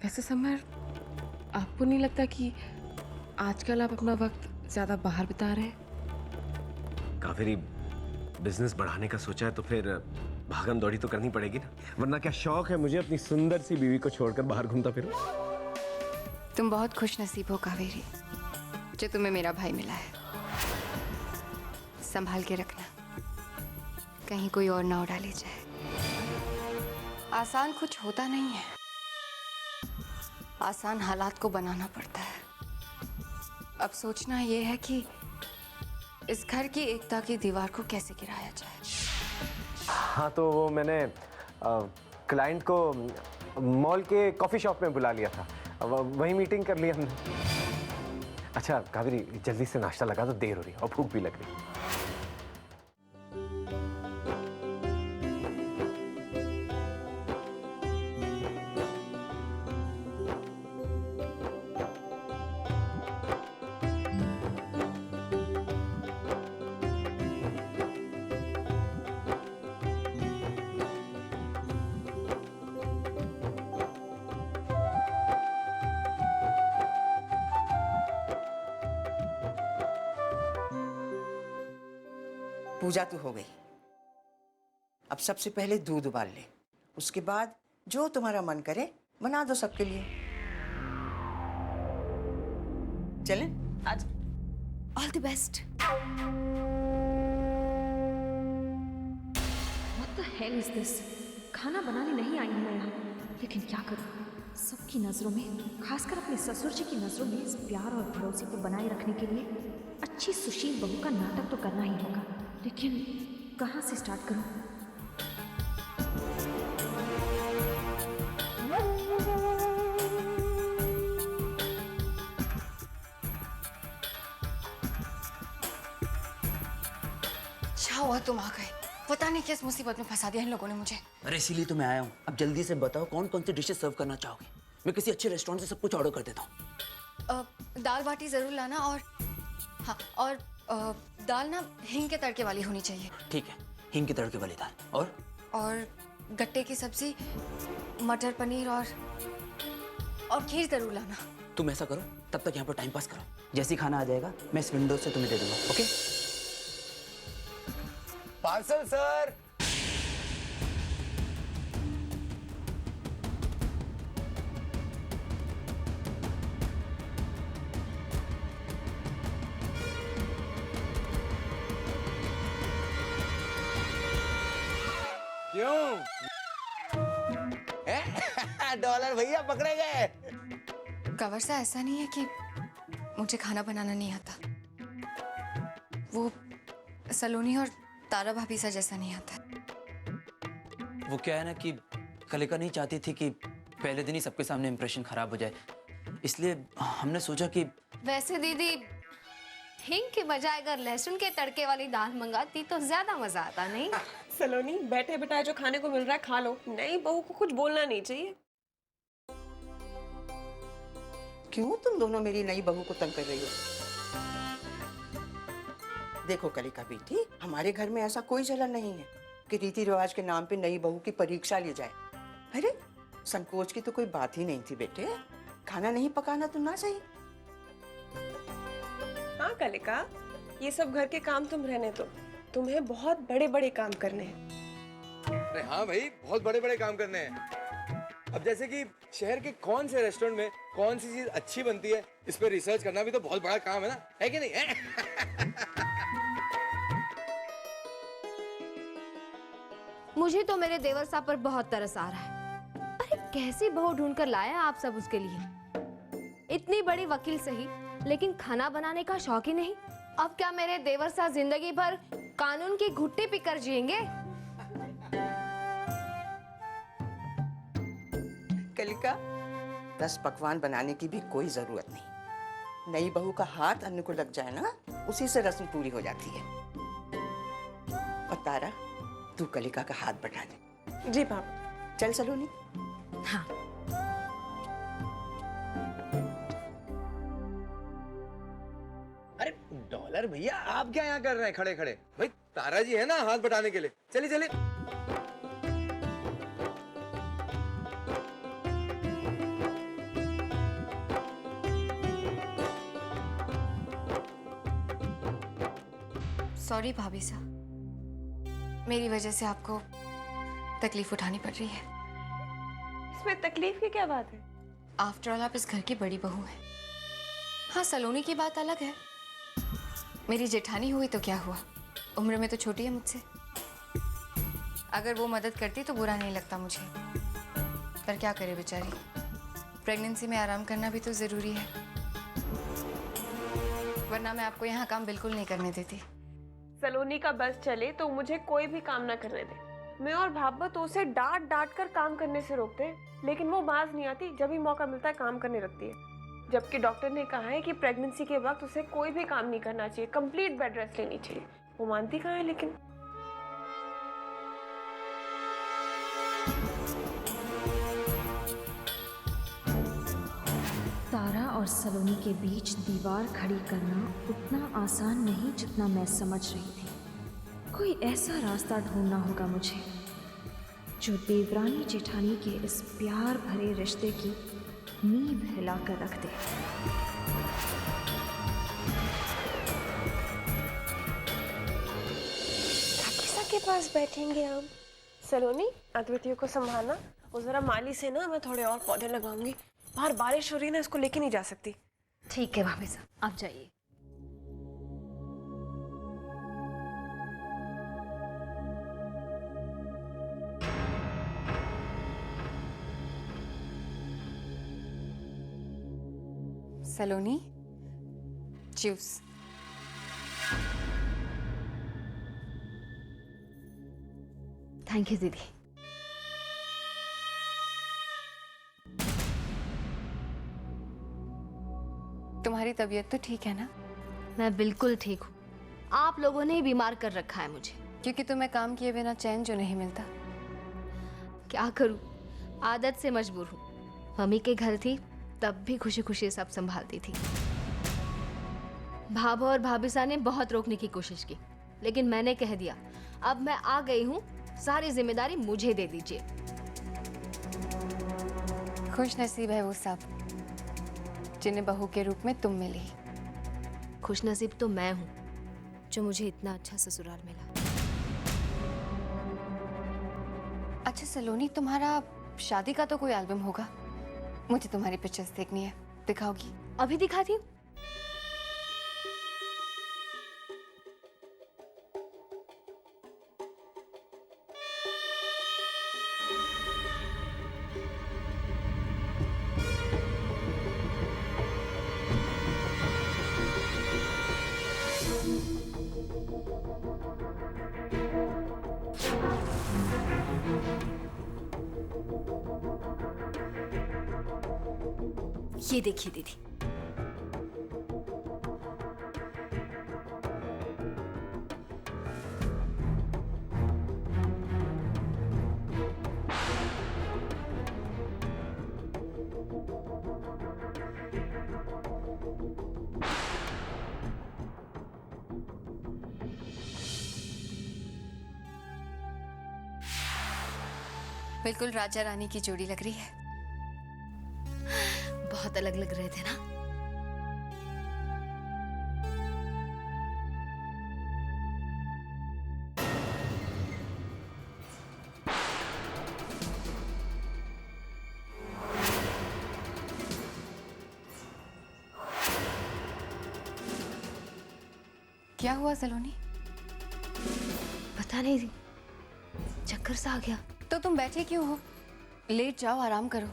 वैसे समर, आपको नहीं लगता कि आजकल आप अपना वक्त ज्यादा बाहर बिता रहे हैं? कावेरी, बिजनेस बढ़ाने का सोचा है तो फिर भागम दौड़ी तो करनी पड़ेगी ना, वरना क्या शौक है मुझे अपनी सुंदर सी बीवी को छोड़कर बाहर घूमता फिरूं। तुम बहुत खुश नसीब हो कावेरी, जो तुम्हें मेरा भाई मिला है। संभाल के रखना, कहीं कोई और ना उड़ा ले जाए। आसान कुछ होता नहीं है, आसान हालात को बनाना पड़ता है। अब सोचना यह है कि इस घर की एकता की दीवार को कैसे गिराया जाए। हाँ, तो वो मैंने क्लाइंट को मॉल के कॉफी शॉप में बुला लिया था, वही मीटिंग कर ली हमने। अच्छा कावेरी, जल्दी से नाश्ता लगा दो, देर हो रही है और भूख भी लग रही है। पूजा तो हो गई। अब सबसे पहले दूध उबाल ले, उसके बाद जो तुम्हारा मन करे बना दो सबके लिए। चलें? आज all the best. What the hell is this? खाना बनाने नहीं आई हूँ मैं यहाँ, लेकिन क्या करूँ? सबकी नज़रों में, खासकर अपने ससुर जी की नज़रों में, इस प्यार और भरोसे को बनाए रखने के लिए अच्छी सुशील बहू का नाटक तो करना ही होगा। लेकिन कहाँ से स्टार्ट करूँ? क्या हुआ, तुम आ गए? पता नहीं किस मुसीबत में फंसा दिया इन लोगों ने मुझे। अरे इसीलिए तो मैं आया हूँ। अब जल्दी से बताओ कौन कौन सी डिशेस सर्व करना चाहोगे? मैं किसी अच्छे रेस्टोरेंट से सब कुछ ऑर्डर कर देता हूँ। दाल बाटी जरूर लाना, और हाँ, और दाल ना हींग के तड़के वाली होनी चाहिए। ठीक है, हींग की तड़के वाली दाल। और गट्टे की सब्जी, मटर पनीर और खीर जरूर लाना। तुम ऐसा करो, तब तक यहाँ पर टाइम पास करो। जैसे ही खाना आ जाएगा मैं इस विंडो से तुम्हें दे दूंगा। ओके? Parcel sir. क्यों? डॉलर भैया पकड़े गए। कवर सा ऐसा नहीं है कि मुझे खाना बनाना नहीं आता, वो सलोनी और तारा भाभी सा जैसा नहीं आता। वो क्या है ना कि कलिका नहीं चाहती थी कि पहले दिन ही सबके सामने इंप्रेशन खराब हो जाए, इसलिए हमने सोचा कि वैसे दीदी, हींग के बजाय अगर लहसुन के तड़के वाली दाल मंगाती तो ज्यादा मजा आता। नहीं सलोनी, बैठे बिठाए जो खाने को मिल रहा है खा लो, नई बहू को कुछ बोलना नहीं चाहिए। क्यों तुम दोनों मेरी नई बहू को तंग कर रही हो? देखो कलिका बेटी, हमारे घर में ऐसा कोई चलन नहीं है कि रीति रिवाज के नाम पे नई बहू की परीक्षा ली जाए। अरे संकोच की तो कोई बात ही नहीं थी बेटे। खाना नहीं पकाना तो ना सही। हाँ कलिका, ये सब घर के काम तुम रहने दो, तुम्हें बहुत बड़े बड़े काम करने हैं। अरे हाँ भाई, बहुत बड़े बड़े काम करने हैं। अब जैसे कि शहर के कौन से रेस्टोरेंट में कौन सी चीज अच्छी बनती है, इस पे रिसर्च करना भी तो बहुत बड़ा काम है ना, है कि नहीं है? मुझे तो मेरे देवर साहब पर बहुत तरस आ रहा है। अरे कैसी बहू ढूंढ कर लाया आप सब उसके लिए। इतनी बड़ी वकील सही, लेकिन खाना बनाने का शौक ही नहीं। अब क्या मेरे देवर साहब जिंदगी भर कानून की घुट्टी पीकर जिएंगे? कलिका, 10 पकवान बनाने की भी कोई जरूरत नहीं। नई बहू का हाथ अन्न को लग जाए ना, उसी से रस्म पूरी हो जाती है। और तारा, तू कलिका का हाथ बढ़ा दे। जी पापा। चल सलोनी। हाँ। अरे डॉलर भैया, आप क्या यहाँ कर रहे हैं खड़े खड़े? भाई तारा जी है ना हाथ बटाने के लिए, चलिए चलिए। सॉरी भाभी साहब, मेरी वजह से आपको तकलीफ उठानी पड़ रही है। इसमें तकलीफ की क्या बात है? आफ्टर ऑल आप इस घर की बड़ी बहू हैं। हाँ, सलोनी की बात अलग है। मेरी जेठानी हुई तो क्या हुआ, उम्र में तो छोटी है मुझसे। अगर वो मदद करती तो बुरा नहीं लगता मुझे, पर क्या करे बेचारी, प्रेगनेंसी में आराम करना भी तो ज़रूरी है, वरना मैं आपको यहाँ काम बिल्कुल नहीं करने देती। सलोनी का बस चले तो मुझे कोई भी काम ना करने दे। मैं और भाभा तो उसे डांट डांट कर काम करने से रोकते हैं, लेकिन वो बाज नहीं आती, जब भी मौका मिलता है काम करने लगती है। जबकि डॉक्टर ने कहा है कि प्रेगनेंसी के वक्त उसे कोई भी काम नहीं करना चाहिए, कंप्लीट बेड रेस्ट लेनी चाहिए। वो मानती कहाँ है लेकिन। तारा और सलोनी के बीच दीवार खड़ी करना उतना आसान नहीं जितना मैं समझ रही थी। कोई ऐसा रास्ता ढूंढना होगा मुझे जो देवरानी जेठानी के इस प्यार भरे रिश्ते की नींव हिलाकर रख दे। राकेशा के पास बैठेंगे हम। सलोनी, अद्वितीय को संभालना, वो जरा माली से ना मैं थोड़े और पौधे लगाऊंगी। बाहर बारिश हो रही है ना, इसको लेके नहीं जा सकती। ठीक है भाभी साहब, आप जाइए। सलोनी, जूस। थैंक यू दीदी। तुम्हारी तबीयत तो ठीक है ना? मैं बिल्कुल ठीक हूँ। आप लोगों ने ही बीमार कर रखा है मुझे। क्योंकि तुम्हें काम किए बिना चैन जो नहीं मिलता। क्या करूँ, आदत से मजबूर हूँ। मम्मी के घर थी तब भी खुशी खुशी सब संभालती थी। भाभा और भाभीसा ने बहुत रोकने की कोशिश की, लेकिन मैंने कह दिया अब मैं आ गई हूँ, सारी जिम्मेदारी मुझे दे दीजिए। खुश नसीब है वो सब जिन्हें बहू के रूप में तुम मिली। खुश नसीब तो मैं हूँ जो मुझे इतना अच्छा ससुराल मिला। अच्छा सलोनी, तुम्हारा शादी का तो कोई एल्बम होगा, मुझे तुम्हारी पिक्चर्स देखनी है, दिखाओगी? अभी दिखाती हूँ। ये देखिए दीदी, बिल्कुल राजा रानी की जोड़ी लग रही है। बहुत अलग लग रहे थे ना। क्या हुआ सलोनी? पता नहीं, चक्कर सा आ गया। तो तुम बैठे क्यों हो? लेट जाओ, आराम करो।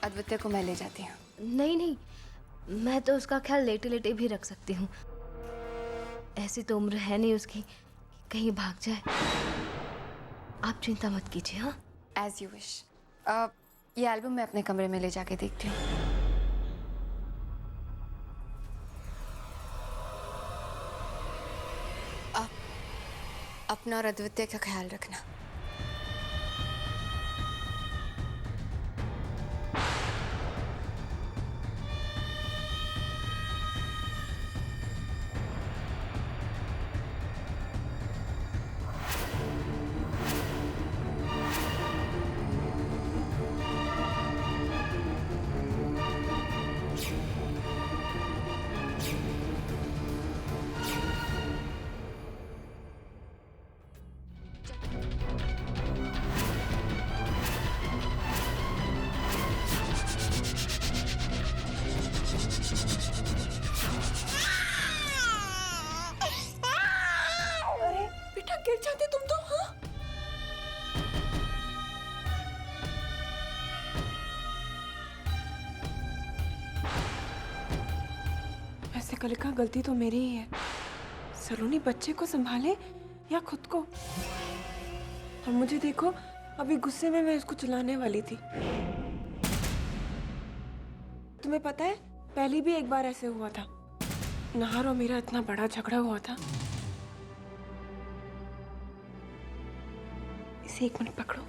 अद्वितीय को मैं ले जाती हूँ। नहीं नहीं, मैं तो उसका ख्याल लेटे लेटे भी रख सकती हूँ। ऐसी तो उम्र है नहीं उसकी कि कहीं भाग जाए। आप चिंता मत कीजिए। हाँ, एज यू विश। ये एल्बम मैं अपने कमरे में ले जाके देखती हूँ। आप अपना और अद्वितीय का ख्याल रखना। कलिका, गलती तो मेरी ही है। सलोनी बच्चे को संभाले या खुद को। और मुझे देखो, अभी गुस्से में मैं उसको चिल्लाने वाली थी। तुम्हें पता है, पहले भी एक बार ऐसे हुआ था। नाहर और मेरा इतना बड़ा झगड़ा हुआ था। इसे एक मिनट पकड़ो।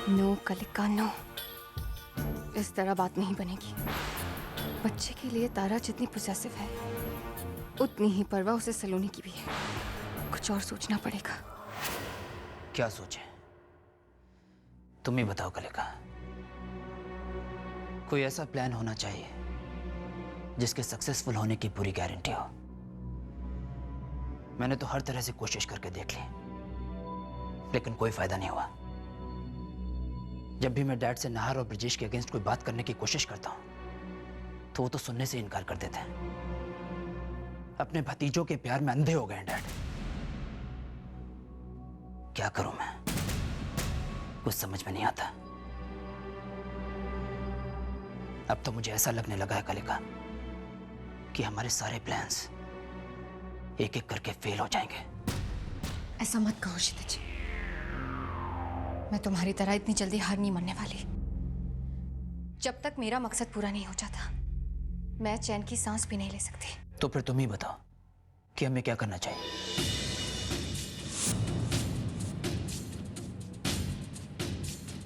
नो कलिका, नो। इस तरह बात नहीं बनेगी। बच्चे के लिए तारा जितनी पोसेसिव है, उतनी ही परवाह उसे सलोनी की भी है। कुछ और सोचना पड़ेगा। क्या सोचे? तुम ही बताओ कलिका। कोई ऐसा प्लान होना चाहिए जिसके सक्सेसफुल होने की पूरी गारंटी हो। मैंने तो हर तरह से कोशिश करके देख ली, लेकिन कोई फायदा नहीं हुआ। जब भी मैं डैड से नाहर और ब्रजेश के अगेंस्ट कोई बात करने की कोशिश करता हूं, तो वो तो सुनने से इनकार कर देते हैं। अपने भतीजों के प्यार में अंधे हो गए हैं डैड। क्या करूं मैं? कुछ समझ में नहीं आता। अब तो मुझे ऐसा लगने लगा है कलिका कि हमारे सारे प्लान्स एक एक करके फेल हो जाएंगे। ऐसा मत कहो क्षितिज। मैं तुम्हारी तरह इतनी जल्दी हार नहीं मानने वाली। जब तक मेरा मकसद पूरा नहीं हो जाता, मैं चैन की सांस भी नहीं ले सकती। तो फिर तुम ही बताओ कि हमें क्या करना चाहिए।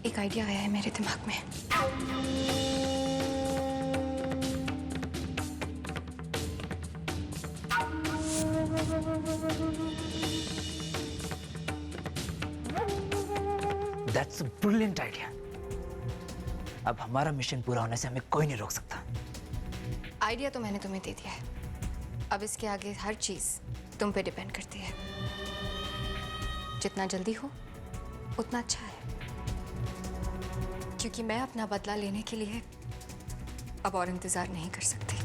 एक आइडिया आया है मेरे दिमाग में। That's a brilliant idea. अब हमारा मिशन पूरा होने से हमें कोई नहीं रोक सकता। आइडिया तो मैंने तुम्हें दे दिया है। अब इसके आगे हर चीज तुम पे डिपेंड करती है। जितना जल्दी हो उतना अच्छा है, क्योंकि मैं अपना बदला लेने के लिए अब और इंतजार नहीं कर सकती।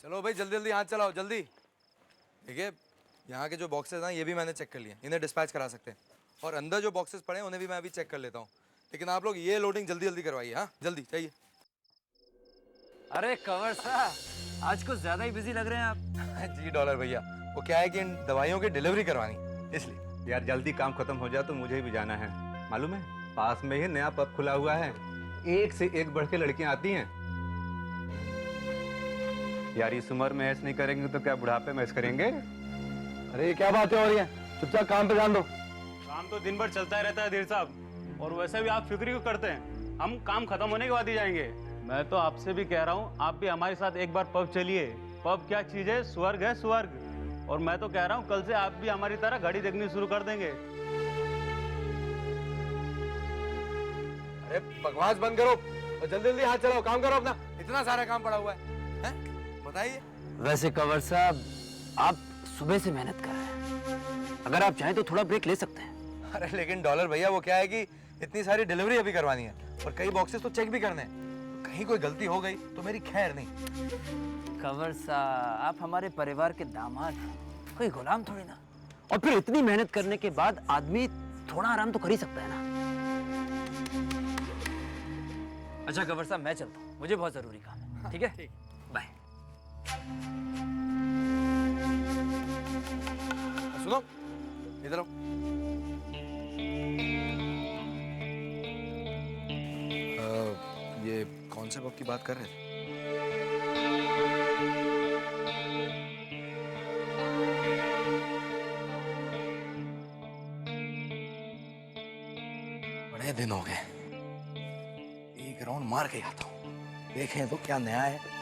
चलो भाई, जल्दी जल्दी हाथ चलाओ, जल्दी। देखिए, यहाँ के जो बॉक्सेस हैं ये भी मैंने चेक कर लिए, इन्हें डिस्पैच करा सकते हैं। और अंदर जो बॉक्सेस पड़े हैं उन्हें भी मैं अभी चेक कर लेता हूँ। लेकिन आप लोग ये लोडिंग जल्दी जल्दी करवाइए। हाँ, जल्दी चाहिए। अरे कंवर साहब, आज कुछ ज्यादा ही बिजी लग रहे हैं आप। जी डॉलर भैया, वो क्या है कि इन दवाइयों की डिलीवरी करवानी, इसलिए। यार जल्दी काम खत्म हो जाए तो मुझे भी जाना है। मालूम है, पास में ही नया पब खुला हुआ है। एक से एक बढ़ के लड़कियां आती हैं। यार इस उम्र में ऐसे नहीं करेंगे तो क्या बुढ़ापे में ऐसे करेंगे? अरे क्या बातें हो रही हैं? चुपचाप काम पे ध्यान दो। काम तो दिन भर चलता ही रहता है धीर साहब, और वैसे भी आप फिक्र क्यों करते हैं? हम काम खत्म होने के बाद ही जाएंगे। मैं तो आपसे भी कह रहा हूँ, आप भी हमारे साथ एक बार पब चलिए। पब क्या चीज है? स्वर्ग है, स्वर्ग। और मैं तो कह रहा हूँ, कल से आप भी हमारी तरह घड़ी देखनी शुरू कर देंगे। अरे बकवास बंद करो और जल्दी जल्दी हाथ चलाओ, काम करो अपना। इतना सारा काम पड़ा हुआ है, बताइए। वैसे कंवर साहब, आप सुबह से मेहनत कर रहे हैं। अगर आप चाहें तो थोड़ा ब्रेक ले सकते हैं। अरे लेकिन डॉलर भैया, वो क्या है कि इतनी सारी डिलीवरी अभी करवानी है और कई बॉक्सेस तो चेक भी करने हैं। कहीं कोई गलती हो गई तो मेरी खैर नहीं। कंवर साहब, आप हमारे परिवार के दामाद हैं, कोई गुलाम थोड़ी ना। और फिर इतनी मेहनत करने के बाद आदमी थोड़ा आराम तो कर ही सकता है ना। अच्छा कंवर साहब, मैं चलता हूँ, मुझे बहुत जरूरी काम है। ठीक है, बाय। सुनो, इधर आओ। ये कौन से पब की बात कर रहे थे? बड़े दिन हो गए, एक राउंड मार के आता हूँ, देखें तो क्या नया है।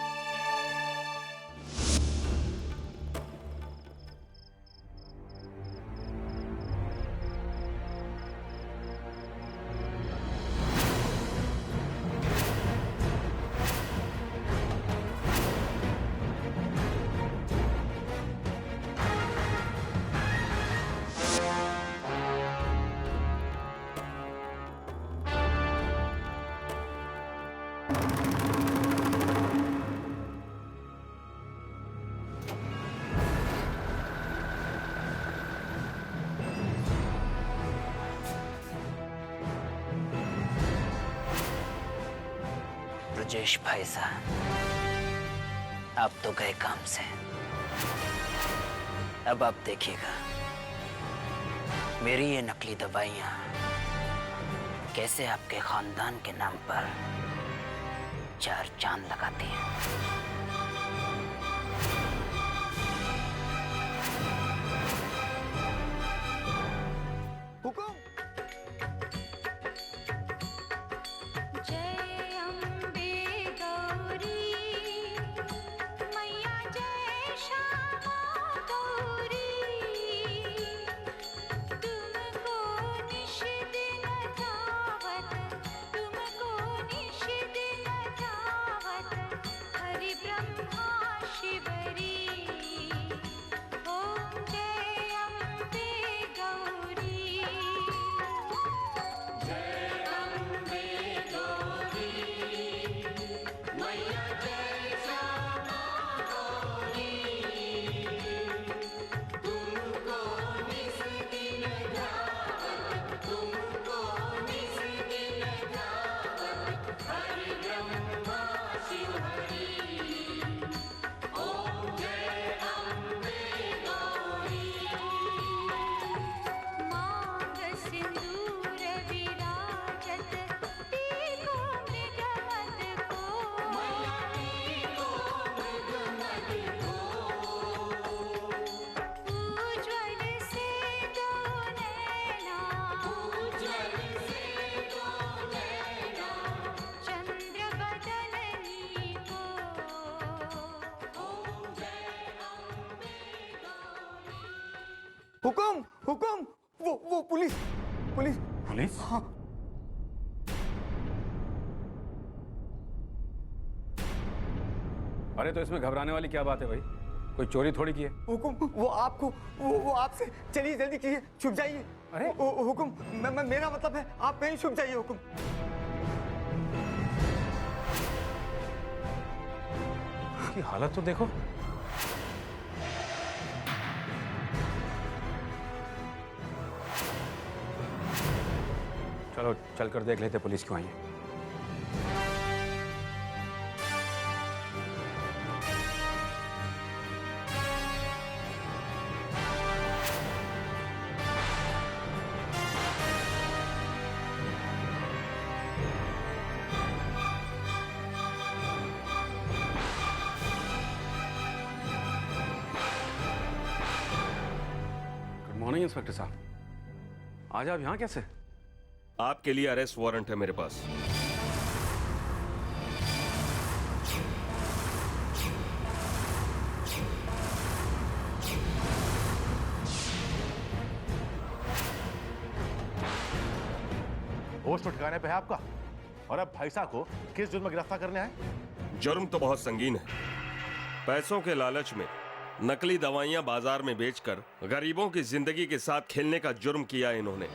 ब्रजेश भाई साहब, आप तो गए काम से। अब आप देखिएगा मेरी ये नकली दवाइयां कैसे आपके खानदान के नाम पर 4 चांद लगाती हैं। हुकुम। हुकुम हुकुम, वो पुलिस पुलिस पुलिस? हाँ। अरे तो इसमें घबराने वाली क्या बात है भाई? कोई चोरी थोड़ी की है। हुकुम वो आपको वो आपसे, चलिए जल्दी कीजिए, छुप जाइए। अरे हुकुम मेरा मतलब है आप कहीं छुप जाइए। हुकुम की हालत तो देखो। चलो चल कर देख लेते पुलिस क्यों आई है। गुड मॉर्निंग इंस्पेक्टर साहब, आज आप यहाँ कैसे? आपके लिए अरेस्ट वारंट है मेरे पास। होश तो ठिकाने पे है आपका, और अब भाई साहब को किस जुर्म में गिरफ्तार करने आए? जुर्म तो बहुत संगीन है। पैसों के लालच में नकली दवाइयां बाजार में बेचकर गरीबों की जिंदगी के साथ खेलने का जुर्म किया इन्होंने।